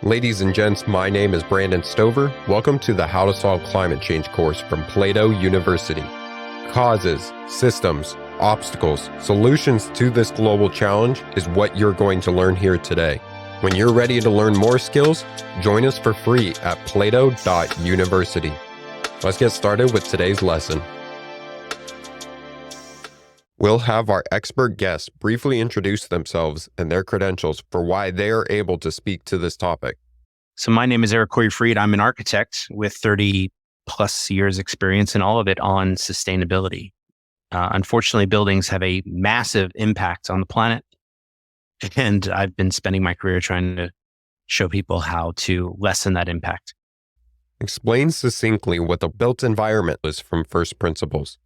Ladies and gents, my name is Brandon Stover. Welcome to the How to Solve Climate Change course from Plato University. Causes, systems, obstacles, solutions to this global challenge is what you're going to learn here today. When you're ready to learn more skills, join us for free at plato.university. Let's get started with today's lesson. We'll have our expert guests briefly introduce themselves and their credentials for why they are able to speak to this topic. So my name is Eric Fried. I'm an architect with 30 plus years experience and all of it on sustainability. Unfortunately, buildings have a massive impact on the planet. And I've been spending my career trying to show people how to lessen that impact. Explain succinctly what the built environment is from first principles.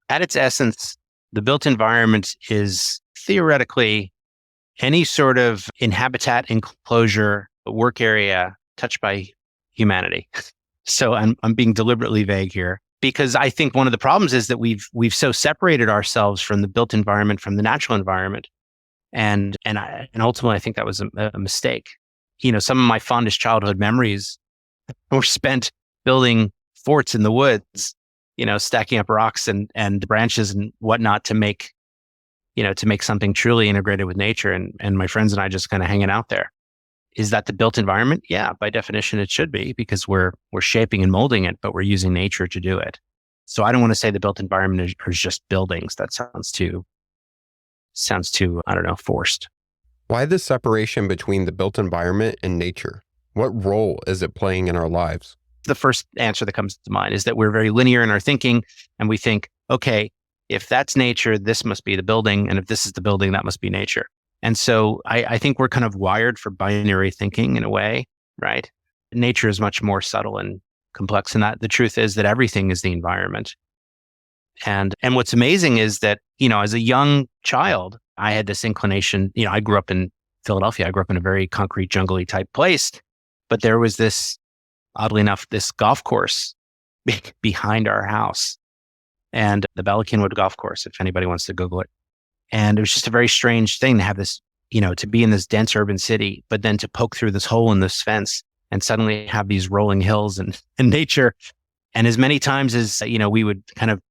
At its essence, the built environment is theoretically any sort of habitat, enclosure, work area touched by humanity. So I'm being deliberately vague here because I think one of the problems is that we've so separated ourselves from the built environment, from the natural environment, and ultimately I think that was a mistake. You know, some of my fondest childhood memories were spent building forts in the woods. You know, stacking up rocks and branches and whatnot to make something truly integrated with nature. And my friends and I just kind of hanging out there. Is that the built environment? Yeah, by definition, it should be because we're shaping and molding it, but we're using nature to do it. So I don't want to say the built environment is just buildings. That sounds too, I don't know, forced. Why the separation between the built environment and nature? What role is it playing in our lives? The first answer that comes to mind is that we're very linear in our thinking, and we think, okay, if that's nature, this must be the building, and if this is the building, that must be nature. And so I think we're kind of wired for binary thinking in a way, right? Nature is much more subtle and complex than that. The truth is that everything is the environment. And what's amazing is that, you know, as a young child, I had this inclination, you know, I grew up in Philadelphia. I grew up in a very concrete, jungly type place, but there was this, oddly enough, this golf course behind our house, and the Ballackinwood Golf Course, if anybody wants to Google it. And it was just a very strange thing to have this, you know, to be in this dense urban city, but then to poke through this hole in this fence and suddenly have these rolling hills and nature. And as many times as, you know, we would kind of,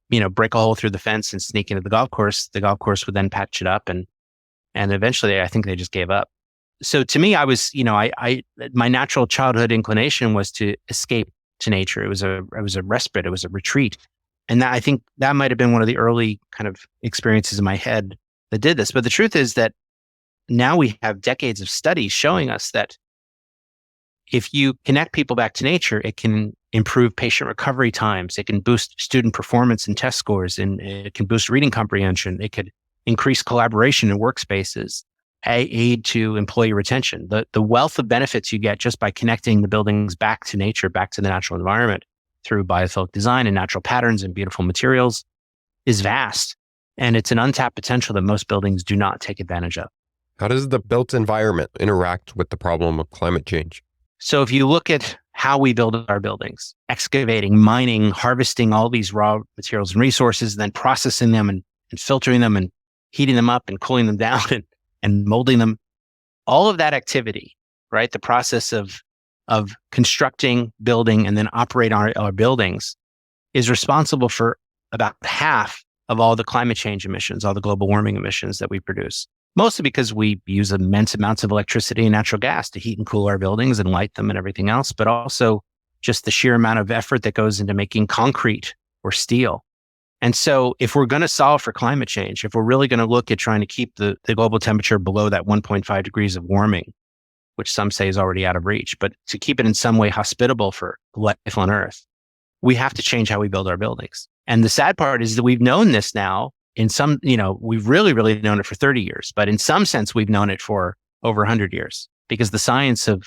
you know, break a hole through the fence and sneak into the golf course would then patch it up. And eventually I think they just gave up. So to me, I was, you know, my natural childhood inclination was to escape to nature. It was a respite. It was a retreat. And I think that might have been one of the early kind of experiences in my head that did this. But the truth is that now we have decades of studies showing us that if you connect people back to nature, it can improve patient recovery times. It can boost student performance and test scores, and it can boost reading comprehension. It could increase collaboration in workspaces, aid to employee retention. The wealth of benefits you get just by connecting the buildings back to nature, back to the natural environment through biophilic design and natural patterns and beautiful materials is vast. And it's an untapped potential that most buildings do not take advantage of. How does the built environment interact with the problem of climate change? So if you look at how we build our buildings, excavating, mining, harvesting all these raw materials and resources, then processing them and filtering them and heating them up and cooling them down and molding them, all of that activity, right? The process of constructing, building, and then operate our buildings is responsible for about half of all the climate change emissions, all the global warming emissions that we produce. Mostly because we use immense amounts of electricity and natural gas to heat and cool our buildings and light them and everything else, but also just the sheer amount of effort that goes into making concrete or steel. And so if we're going to solve for climate change, if we're really going to look at trying to keep the global temperature below that 1.5 degrees of warming, which some say is already out of reach, but to keep it in some way hospitable for life on Earth, we have to change how we build our buildings. And the sad part is that we've known this now in some, you know, we've really, really known it for 30 years, but in some sense, we've known it for over 100 years because the science of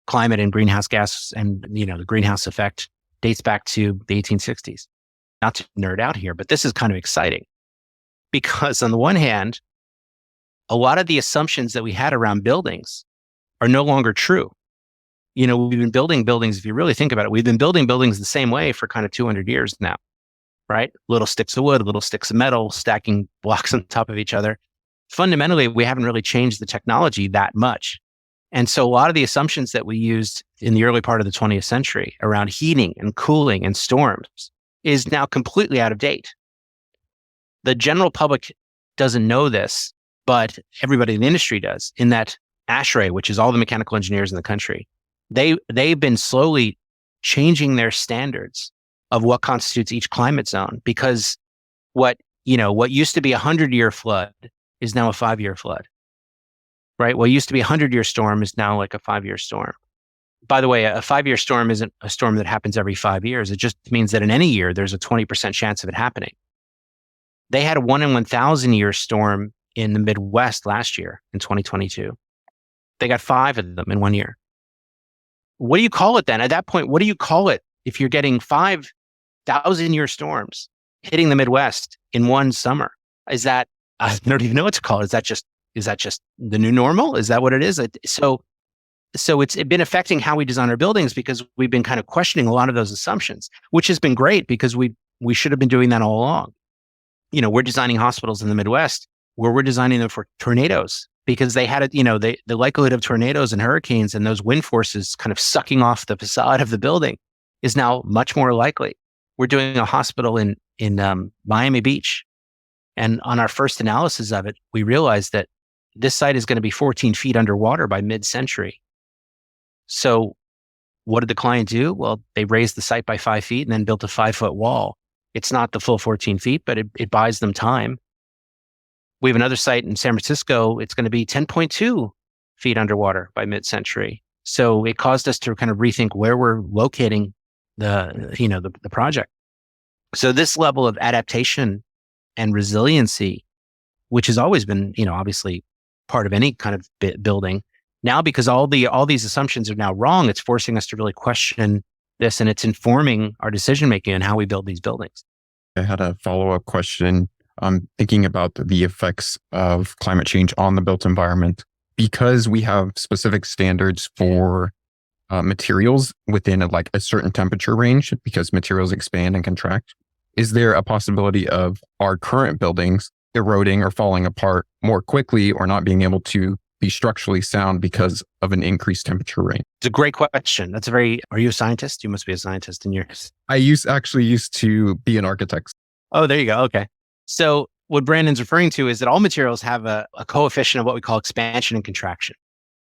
climate and greenhouse gas and, you know, the greenhouse effect dates back to the 1860s. Not to nerd out here, but this is kind of exciting because on the one hand, a lot of the assumptions that we had around buildings are no longer true. You know, we've been building buildings, if you really think about it, we've been building buildings the same way for kind of 200 years now, right? Little sticks of wood, little sticks of metal, stacking blocks on top of each other. Fundamentally, we haven't really changed the technology that much. And so a lot of the assumptions that we used in the early part of the 20th century around heating and cooling and storms is now completely out of date. The general public doesn't know this, but everybody in the industry does, in that ASHRAE, which is all the mechanical engineers in the country, they've been slowly changing their standards of what constitutes each climate zone, because what used to be a 100-year flood is now a 5-year flood, right? What used to be a 100-year storm is now like a 5-year storm. By the way, a 5-year storm isn't a storm that happens every 5 years. It just means that in any year, there's a 20% chance of it happening. They had a 1 in 1,000 year storm in the Midwest last year in 2022. They got 5 of them in 1 year. What do you call it then? At that point, what do you call it if you're getting 5,000-year storms hitting the Midwest in one summer? Is that, I don't even know what to call it. Is that just the new normal? Is that what it is? So it's been affecting how we design our buildings, because we've been kind of questioning a lot of those assumptions, which has been great, because we should have been doing that all along. We're designing hospitals in the Midwest where we're designing them for tornadoes, because they had the likelihood of tornadoes and hurricanes and those wind forces kind of sucking off the facade of the building is now much more likely. We're doing a hospital in Miami Beach. And on our first analysis of it, we realized that this site is going to be 14 feet underwater by mid-century. So what did the client do? Well, they raised the site by 5 feet and then built a 5-foot wall. It's not the full 14 feet, but it buys them time. We have another site in San Francisco. It's going to be 10.2 feet underwater by mid-century. So it caused us to kind of rethink where we're locating the project. So this level of adaptation and resiliency, which has always been, obviously part of any kind of building, now because all these assumptions are now wrong, it's forcing us to really question this, and it's informing our decision making and how we build these buildings. I had a follow-up question. Thinking about the effects of climate change on the built environment, because we have specific standards for materials within a certain temperature range, because materials expand and contract. Is there a possibility of our current buildings eroding or falling apart more quickly, or not being able to be structurally sound because of an increased temperature range? It's a great question. Are you a scientist? You must be a scientist in yours. I used to be an architect. Oh, there you go. Okay. So what Brandon's referring to is that all materials have a coefficient of what we call expansion and contraction.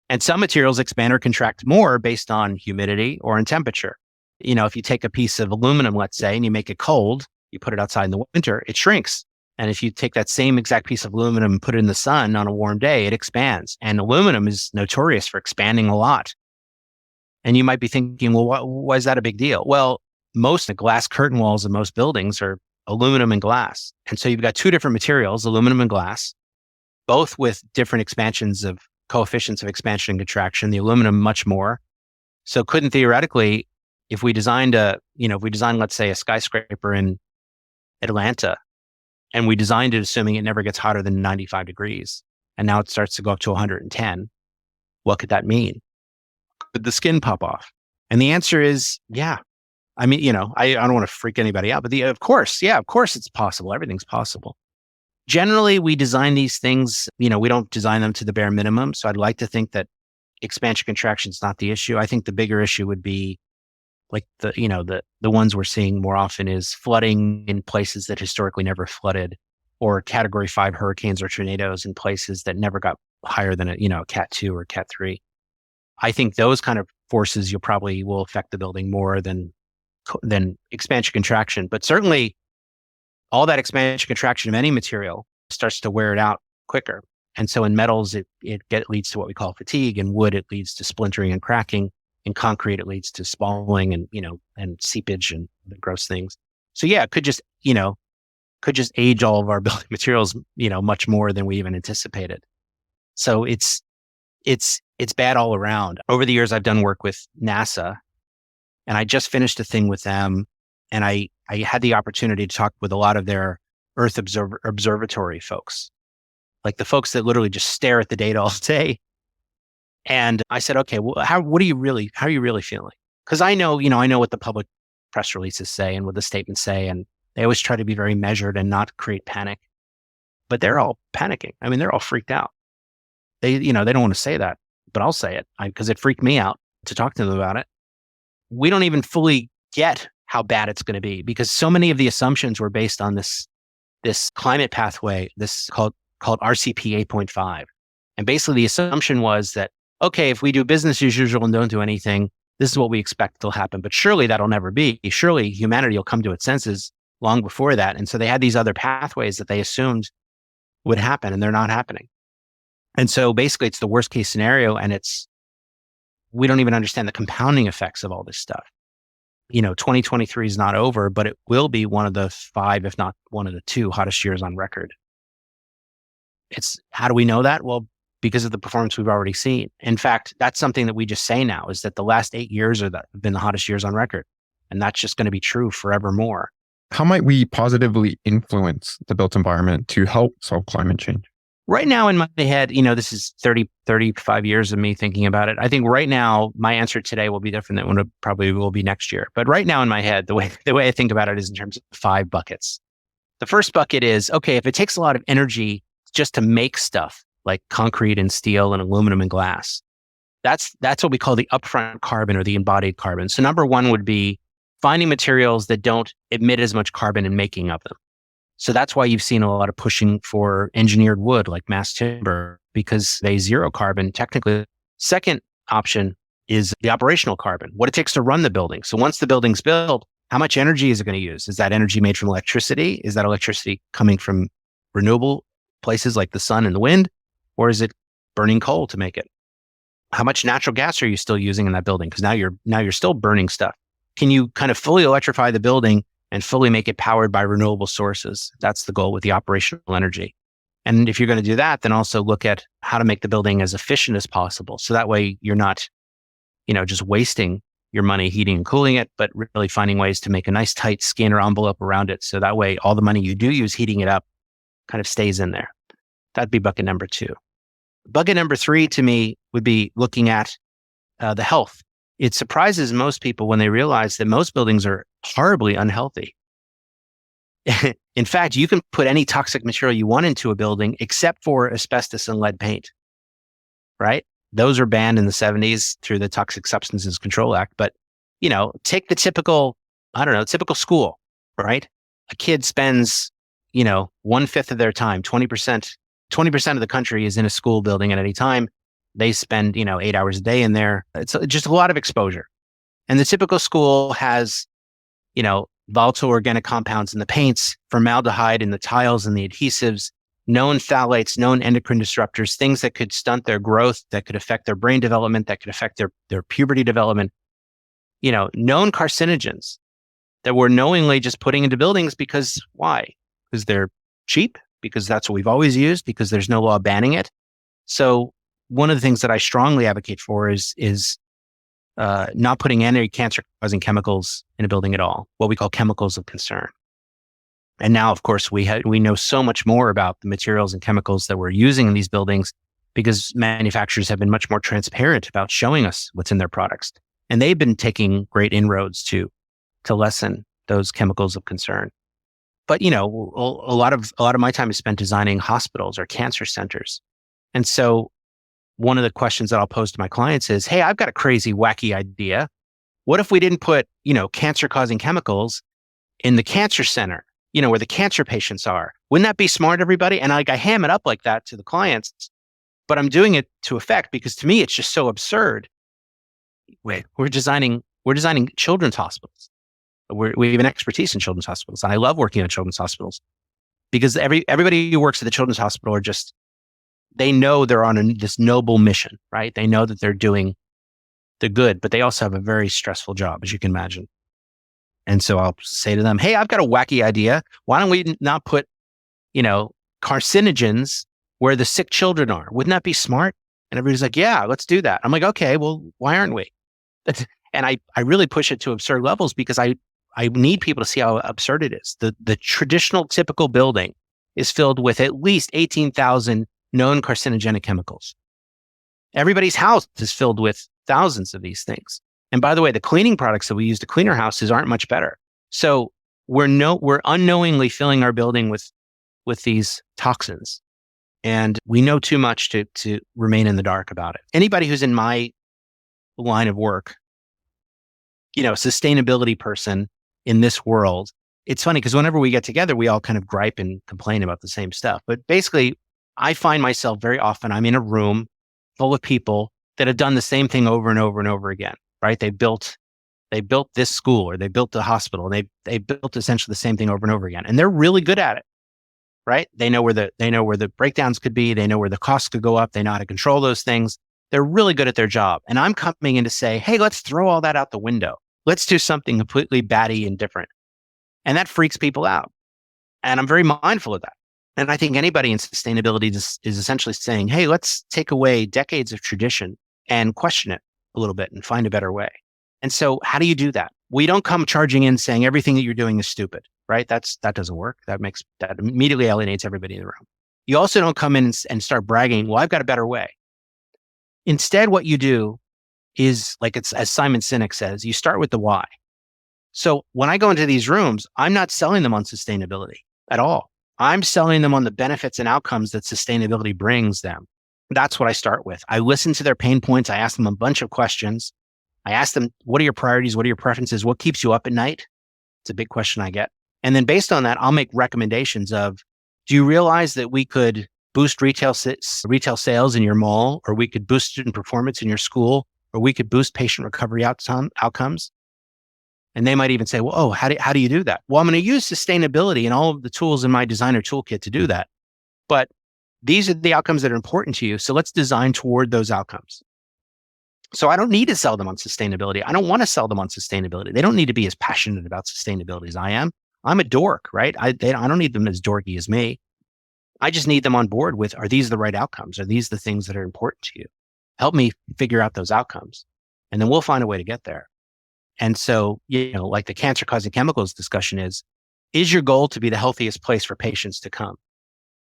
And some materials expand or contract more based on humidity or in temperature. If you take a piece of aluminum, let's say, and you make it cold, you put it outside in the winter, it shrinks. And if you take that same exact piece of aluminum and put it in the sun on a warm day, it expands. And aluminum is notorious for expanding a lot. And you might be thinking, well, why is that a big deal? Well, most of the glass curtain walls of most buildings are aluminum and glass. And so you've got two different materials, aluminum and glass, both with different coefficients of expansion and contraction, the aluminum much more. So couldn't theoretically, if we designed, let's say, a skyscraper in Atlanta, and we designed it assuming it never gets hotter than 95 degrees, and now it starts to go up to 110, what could that mean? Could the skin pop off? And the answer is, yeah. I don't want to freak anybody out, but of course it's possible. Everything's possible. Generally, we design these things, we don't design them to the bare minimum. So I'd like to think that expansion contraction is not the issue. I think the bigger issue would be like the ones we're seeing more often is flooding in places that historically never flooded, or Category 5 hurricanes or tornadoes in places that never got higher than a Cat 2 or Cat 3. I think those kind of forces will affect the building more than expansion contraction. But certainly all that expansion contraction of any material starts to wear it out quicker. And so in metals, it leads to what we call fatigue. In wood, it leads to splintering and cracking. In concrete, it leads to spalling and seepage and the gross things. So yeah, it could just age all of our building materials, much more than we even anticipated. So it's bad all around. Over the years, I've done work with NASA, and I just finished a thing with them, and I had the opportunity to talk with a lot of their Earth observatory folks, like the folks that literally just stare at the data all day. And I said, okay, well, how are you really feeling? Because I know what the public press releases say and what the statements say, and they always try to be very measured and not create panic. But they're all panicking. They're all freaked out. They don't want to say that, but I'll say it because it freaked me out to talk to them about it. We don't even fully get how bad it's going to be because so many of the assumptions were based on this climate pathway, this called RCP 8.5. And basically the assumption was that, okay, if we do business as usual and don't do anything, this is what we expect will happen. But surely that'll never be. Surely humanity will come to its senses long before that. And so they had these other pathways that they assumed would happen, and they're not happening. And so basically it's the worst case scenario, and we don't even understand the compounding effects of all this stuff. 2023 is not over, but it will be one of the 5, if not one of the 2 hottest years on record. How do we know that? Well, because of the performance we've already seen. In fact, that's something that we just say now, is that the last 8 years have been the hottest years on record. And that's just going to be true forevermore. How might we positively influence the built environment to help solve climate change? Right now in my head, this is 35 years of me thinking about it. I think right now, my answer today will be different than what it probably will be next year. But right now in my head, the way I think about it is in terms of 5 buckets. The first bucket is, okay, if it takes a lot of energy just to make stuff like concrete and steel and aluminum and glass, that's what we call the upfront carbon or the embodied carbon. So number 1 would be finding materials that don't emit as much carbon in making of them. So that's why you've seen a lot of pushing for engineered wood like mass timber, because they zero carbon technically. Second option is the operational carbon, what it takes to run the building. So once the building's built, how much energy is it going to use? Is that energy made from electricity? Is that electricity coming from renewable places like the sun and the wind? Or is it burning coal to make it? How much natural gas are you still using in that building? Because now you're still burning stuff. Can you kind of fully electrify the building and fully make it powered by renewable sources? That's the goal with the operational energy. And if you're going to do that, then also look at how to make the building as efficient as possible. So that way you're not, just wasting your money heating and cooling it, but really finding ways to make a nice tight skin or envelope around it. So that way all the money you do use heating it up kind of stays in there. That'd be bucket number 2. Bucket number 3 to me would be looking at the health. It surprises most people when they realize that most buildings are horribly unhealthy. In fact, you can put any toxic material you want into a building except for asbestos and lead paint, right? Those are banned in the 70s through the Toxic Substances Control Act. But, take the typical school, right? A kid spends, 1/5 of their time, 20% of the country is in a school building at any time. They spend, 8 hours a day in there. It's just a lot of exposure. And the typical school has, volatile organic compounds in the paints, formaldehyde in the tiles and the adhesives, known phthalates, known endocrine disruptors, things that could stunt their growth, that could affect their brain development, that could affect their puberty development, known carcinogens that we're knowingly just putting into buildings because why? Because they're cheap, because that's what we've always used, because there's no law banning it. So one of the things that I strongly advocate for is not putting any cancer-causing chemicals in a building at all, what we call chemicals of concern. And now, of course, we know so much more about the materials and chemicals that we're using in these buildings because manufacturers have been much more transparent about showing us what's in their products. And they've been taking great inroads to lessen those chemicals of concern. But, a lot of my time is spent designing hospitals or cancer centers. And so one of the questions that I'll pose to my clients is, hey, I've got a crazy, wacky idea. What if we didn't put, cancer-causing chemicals in the cancer center, where the cancer patients are? Wouldn't that be smart, everybody? And I ham it up like that to the clients, but I'm doing it to effect because to me, it's just so absurd. Wait, we're designing children's hospitals. We have an expertise in children's hospitals. And I love working at children's hospitals because everybody who works at the children's hospital are just, they know they're on this noble mission, right? They know that they're doing the good, but they also have a very stressful job, as you can imagine. And so I'll say to them, hey, I've got a wacky idea. Why don't we not put, carcinogens where the sick children are? Wouldn't that be smart? And everybody's like, yeah, let's do that. I'm like, okay, well, why aren't we? And I really push it to absurd levels because I need people to see how absurd it is. The traditional typical building is filled with at least 18,000 known carcinogenic chemicals. Everybody's house is filled with thousands of these things. And by the way, the cleaning products that we use to clean our houses aren't much better. So we're unknowingly filling our building with these toxins. And we know too much to remain in the dark about it. Anybody who's in my line of work, sustainability person in this world, it's funny because whenever we get together, we all kind of gripe and complain about the same stuff. But basically, I find myself very often, I'm in a room full of people that have done the same thing over and over and over again, right? They built this school or they built a hospital and they built essentially the same thing over and over again. And they're really good at it, right? They know where the breakdowns could be. They know where the costs could go up. They know how to control those things. They're really good at their job. And I'm coming in to say, hey, let's throw all that out the window. Let's do something completely batty and different. And that freaks people out. And I'm very mindful of that. And I think anybody in sustainability is essentially saying, hey, let's take away decades of tradition and question it a little bit and find a better way. And so how do you do that? We don't come charging in saying everything that you're doing is stupid, right? That doesn't work. That immediately alienates everybody in the room. You also don't come in and start bragging, well, I've got a better way. Instead, what you do is, like it's as Simon Sinek says, you start with the why. So when I go into these rooms, I'm not selling them on sustainability at all. I'm selling them on the benefits and outcomes that sustainability brings them. That's what I start with. I listen to their pain points. I ask them a bunch of questions. I ask them, what are your priorities? What are your preferences? What keeps you up at night? It's a big question I get. And then based on that, I'll make recommendations of, do you realize that we could boost retail sales in your mall, or we could boost student performance in your school, or we could boost patient recovery outcomes? And they might even say, well, oh, how do you do that? Well, I'm going to use sustainability and all of the tools in my designer toolkit to do that. But these are the outcomes that are important to you. So let's design toward those outcomes. So I don't need to sell them on sustainability. I don't want to sell them on sustainability. They don't need to be as passionate about sustainability as I am. I'm a dork, right? I don't need them as dorky as me. I just need them on board with, are these the right outcomes? Are these the things that are important to you? Help me figure out those outcomes. And then we'll find a way to get there. And so, like the cancer causing chemicals discussion is your goal to be the healthiest place for patients to come?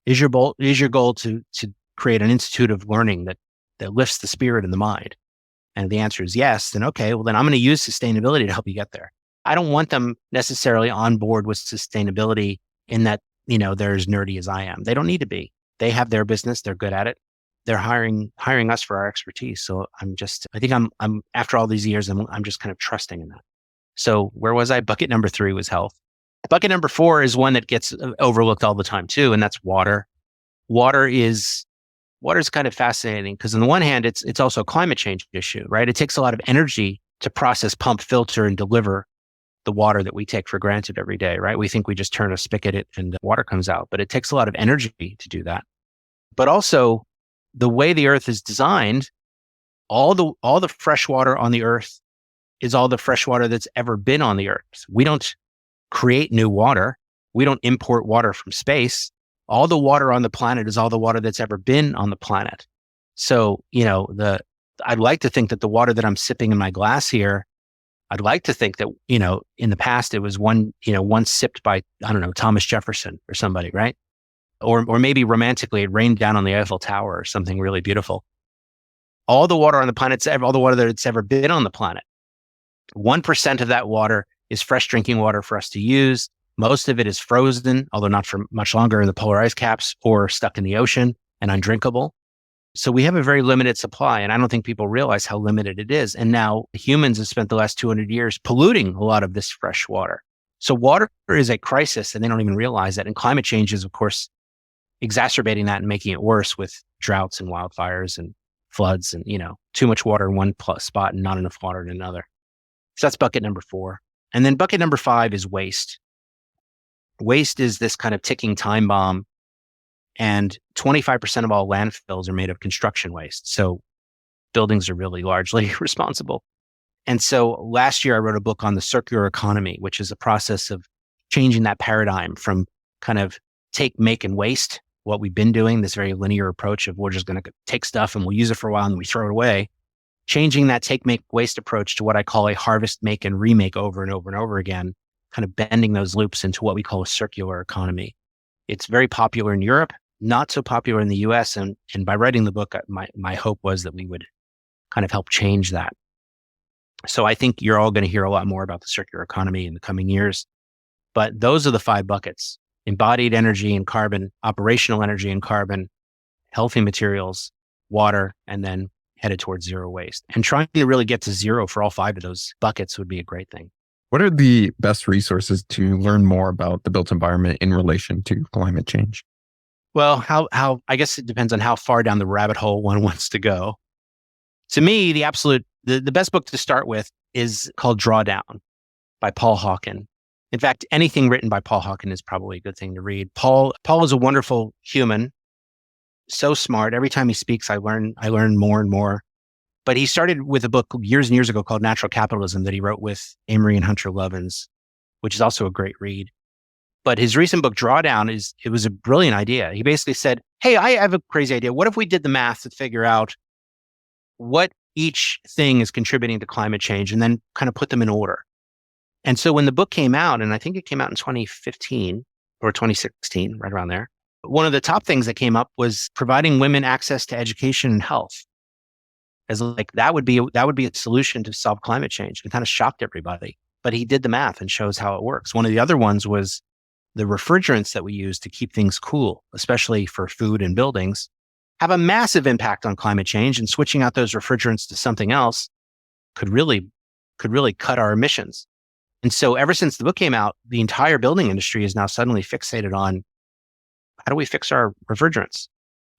Is your goal to create an institute of learning that lifts the spirit and the mind? And if the answer is yes, then okay, well then I'm going to use sustainability to help you get there. I don't want them necessarily on board with sustainability in that, they're as nerdy as I am. They don't need to be. They have their business. They're good at it. They're hiring us for our expertise. So I think I'm after all these years, I'm just kind of trusting in that. So where was I? Bucket number 3 was health. Bucket number 4 is one that gets overlooked all the time too. And that's water. Water is kind of fascinating because on the one hand, it's also a climate change issue, right? It takes a lot of energy to process, pump, filter, and deliver the water that we take for granted every day, right? We think we just turn a spigot and water comes out, but it takes a lot of energy to do that. But also, the way the earth is designed, all the fresh water on the earth is all the fresh water that's ever been on the earth. We don't create new water. We don't import water from space. All the water on the planet is all the water that's ever been on the planet. So, I'd like to think that the water that I'm sipping in my glass here, I'd like to think that, in the past, it was once sipped by, I don't know, Thomas Jefferson or somebody, right? Or maybe romantically, it rained down on the Eiffel Tower or something really beautiful. All the water on the planet, all the water that's ever been on the planet, 1% of that water is fresh drinking water for us to use. Most of it is frozen, although not for much longer in the polar ice caps, or stuck in the ocean and undrinkable. So we have a very limited supply, and I don't think people realize how limited it is. And now humans have spent the last 200 years polluting a lot of this fresh water. So water is a crisis, and they don't even realize that. And climate change is, of course, exacerbating that and making it worse with droughts and wildfires and floods and, too much water in one spot and not enough water in another. So that's bucket number 4. And then bucket number 5 is waste. Waste is this kind of ticking time bomb. And 25% of all landfills are made of construction waste. So buildings are really largely responsible. And so last year I wrote a book on the circular economy, which is a process of changing that paradigm from kind of take, make, and waste, what we've been doing, this very linear approach of we're just going to take stuff and we'll use it for a while and then we throw it away, changing that take, make, waste approach to what I call a harvest, make, and remake over and over and over again, kind of bending those loops into what we call a circular economy. It's very popular in Europe, not so popular in the US. And by writing the book, my hope was that we would kind of help change that. So I think you're all going to hear a lot more about the circular economy in the coming years. But those are the 5 buckets: embodied energy and carbon, operational energy and carbon, healthy materials, water, and then headed towards zero waste. And trying to really get to zero for all 5 of those buckets would be a great thing. What are the best resources to learn more about the built environment in relation to climate change? Well, how I guess it depends on how far down the rabbit hole one wants to go. To me, the best book to start with is called Drawdown by Paul Hawken. In fact, anything written by Paul Hawken is probably a good thing to read. Paul is a wonderful human, so smart. Every time he speaks, I learn more and more. But he started with a book years and years ago called Natural Capitalism that he wrote with Amory and Hunter Lovins, which is also a great read. But his recent book, Drawdown, it was a brilliant idea. He basically said, hey, I have a crazy idea. What if we did the math to figure out what each thing is contributing to climate change and then kind of put them in order? And so when the book came out, and I think it came out in 2015 or 2016, right around there, one of the top things that came up was providing women access to education and health. As like that would be a solution to solve climate change. It kind of shocked everybody. But he did the math and shows how it works. One of the other ones was the refrigerants that we use to keep things cool, especially for food and buildings, have a massive impact on climate change, and switching out those refrigerants to something else could really cut our emissions. And so ever since the book came out, the entire building industry is now suddenly fixated on how do we fix our refrigerants?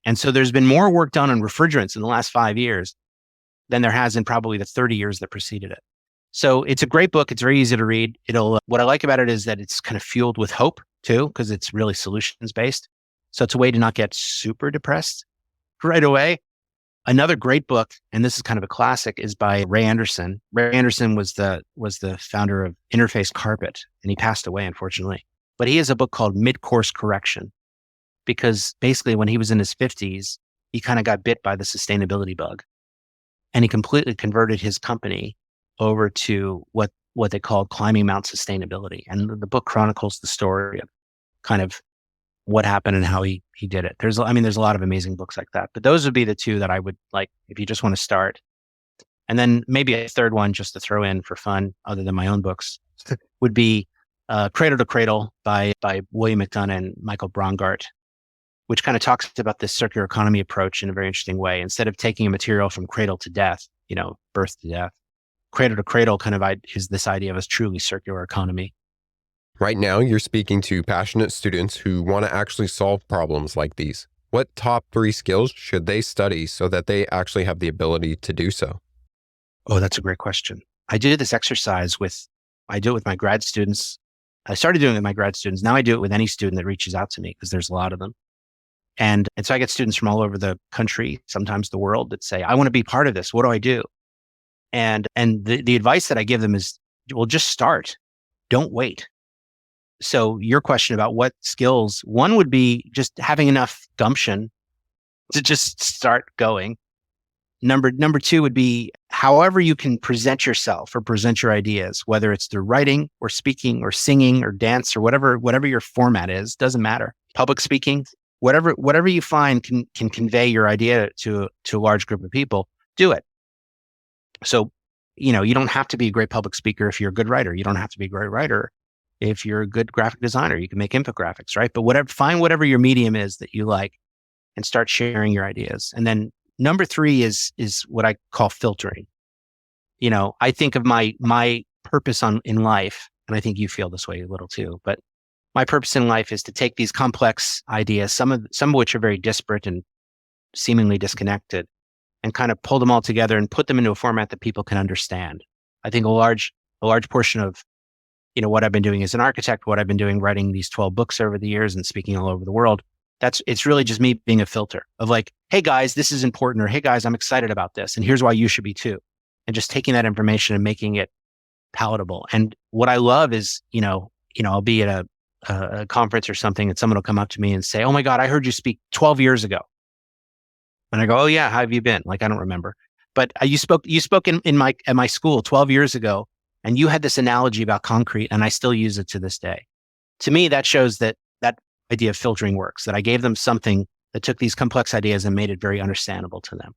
And so there's been more work done on refrigerants in the last 5 years than there has in probably the 30 years that preceded it. So it's a great book. It's very easy to read. What I like about it is that it's kind of fueled with hope too, because it's really solutions based. So it's a way to not get super depressed right away. Another great book, and this is kind of a classic, is by Ray Anderson. Ray Anderson was the founder of Interface Carpet, and he passed away, unfortunately. But he has a book called Mid-Course Correction, because basically when he was in his 50s, he kind of got bit by the sustainability bug. And he completely converted his company over to what they called climbing Mount Sustainability. And the book chronicles the story of kind of what happened and how he did it. There's a lot of amazing books like that. But those would be the 2 that I would like if you just want to start. And then maybe a third one just to throw in for fun, other than my own books, would be Cradle to Cradle by William McDonough and Michael Braungart, which kind of talks about this circular economy approach in a very interesting way. Instead of taking a material from cradle to death, birth to death, cradle to cradle kind of is this idea of a truly circular economy. Right now, you're speaking to passionate students who want to actually solve problems like these. What top 3 skills should they study so that they actually have the ability to do so? Oh, that's a great question. I did this exercise with my grad students. I started doing it with my grad students. Now I do it with any student that reaches out to me, because there's a lot of them. And so I get students from all over the country, sometimes the world, that say, I want to be part of this. What do I do? And the advice that I give them is, well, just start. Don't wait. So your question about what skills, one would be just having enough gumption to just start going. Number 2 would be however you can present yourself or present your ideas, whether it's through writing or speaking or singing or dance or whatever your format is, doesn't matter. Public speaking, whatever you find can convey your idea to a large group of people, do it. So, you don't have to be a great public speaker if you're a good writer. You don't have to be a great writer if you're a good graphic designer. You can make infographics, right? But find whatever your medium is that you like and start sharing your ideas. And then number 3 is what I call filtering. I think of my purpose in life, and I think you feel this way a little too, but my purpose in life is to take these complex ideas, some of which are very disparate and seemingly disconnected, and kind of pull them all together and put them into a format that people can understand. I think a large portion of what I've been doing as an architect, what I've been doing writing these 12 books over the years and speaking all over the world, it's really just me being a filter of like, hey guys, this is important, or hey guys, I'm excited about this, and here's why you should be too. And just taking that information and making it palatable. And what I love is, I'll be at a conference or something, and someone will come up to me and say, oh my God, I heard you speak 12 years ago. And I go, oh yeah, how have you been? Like, I don't remember. But you spoke at my school 12 years ago, and you had this analogy about concrete, and I still use it to this day. To me, that shows that idea of filtering works, that I gave them something that took these complex ideas and made it very understandable to them.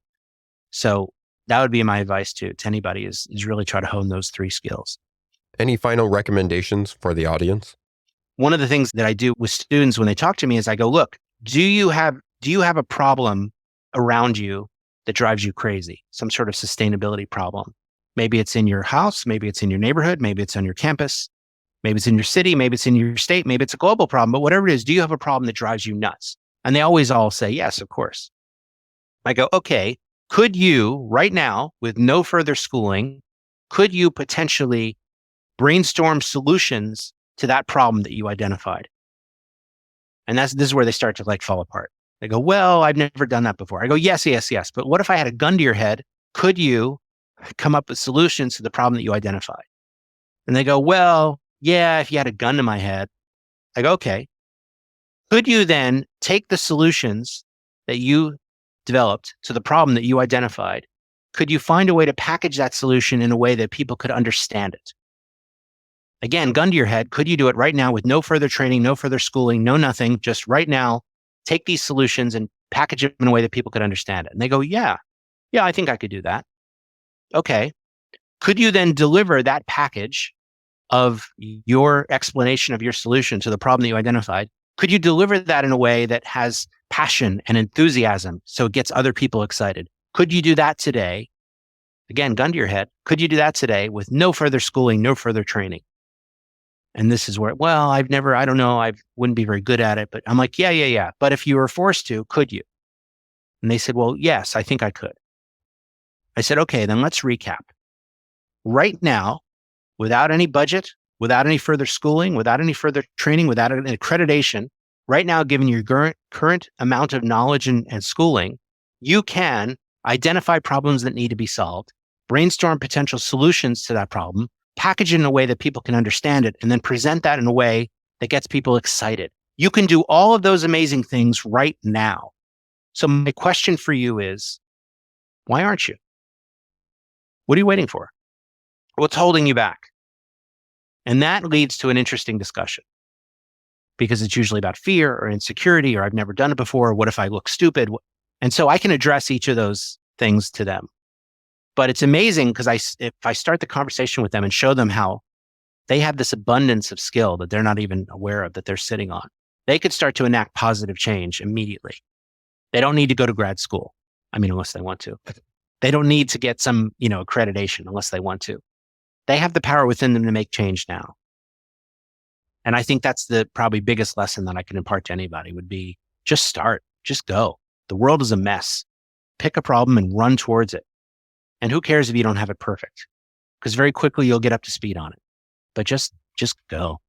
So that would be my advice to anybody is really try to hone those 3 skills. Any final recommendations for the audience? One of the things that I do with students when they talk to me is I go, look, do you have do you have a problem around you that drives you crazy? Some sort of sustainability problem. Maybe it's in your house, maybe it's in your neighborhood, maybe it's on your campus, maybe it's in your city, maybe it's in your state, maybe it's a global problem, but whatever it is, do you have a problem that drives you nuts? And they always all say, yes, of course. I go, okay, could you right now, with no further schooling, could you potentially brainstorm solutions to that problem that you identified? And this is where they start to fall apart. They go, well, I've never done that before. I go, yes. But what if I had a gun to your head? Could you come up with solutions to the problem that you identified? And they go, well, yeah, if you had a gun to my head. I go, okay. Could you then take the solutions that you developed to the problem that you identified? Could you find a way to package that solution in a way that people could understand it? Again, gun to your head. Could you do it right now with no further training, no further schooling, no nothing, just right now, take these solutions and package them in a way that people could understand it? And they go, yeah, I think I could do that. Okay. Could you then deliver that package of your explanation of your solution to the problem that you identified? Could you deliver that in a way that has passion and enthusiasm so it gets other people excited? Could you do that today? Again, gun to your head. Could you do that today with no further schooling, no further training? And this is where, well, I don't know, I wouldn't be very good at it, but I'm like, yeah. But if you were forced to, could you? And they said, well, yes, I think I could. I said, okay, then let's recap. Right now, without any budget, without any further schooling, without any further training, without an accreditation, right now, given your current amount of knowledge and schooling, you can identify problems that need to be solved, brainstorm potential solutions to that problem, package it in a way that people can understand it, and then present that in a way that gets people excited. You can do all of those amazing things right now. So my question for you is, why aren't you? What are you waiting for? What's holding you back? And that leads to an interesting discussion, because it's usually about fear or insecurity, or I've never done it before. What if I look stupid? And so I can address each of those things to them. But it's amazing because if I start the conversation with them and show them how they have this abundance of skill that they're not even aware of, that they're sitting on, they could start to enact positive change immediately. They don't need to go to grad school. I mean, unless they want to. They don't need to get some, accreditation unless they want to. They have the power within them to make change now. And I think that's the probably biggest lesson that I can impart to anybody would be just start, just go. The world is a mess. Pick a problem and run towards it. And who cares if you don't have it perfect? Because very quickly you'll get up to speed on it. But just go.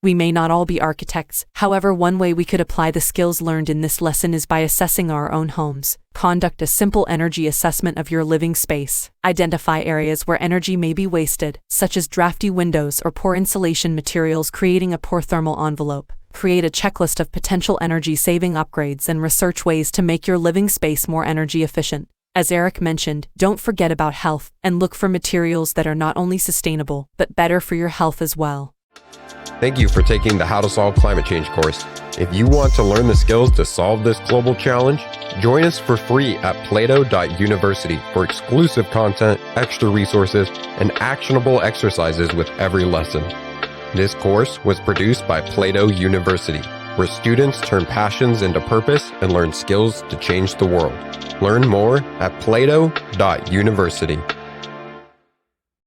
We may not all be architects. However, one way we could apply the skills learned in this lesson is by assessing our own homes. Conduct a simple energy assessment of your living space. Identify areas where energy may be wasted, such as drafty windows or poor insulation materials creating a poor thermal envelope. Create a checklist of potential energy-saving upgrades and research ways to make your living space more energy efficient. As Eric mentioned, don't forget about health and look for materials that are not only sustainable, but better for your health as well. Thank you for taking the How to Solve Climate Change course. If you want to learn the skills to solve this global challenge, join us for free at plato.university for exclusive content, extra resources, and actionable exercises with every lesson. This course was produced by Plato University, where students turn passions into purpose and learn skills to change the world. Learn more at plato.university.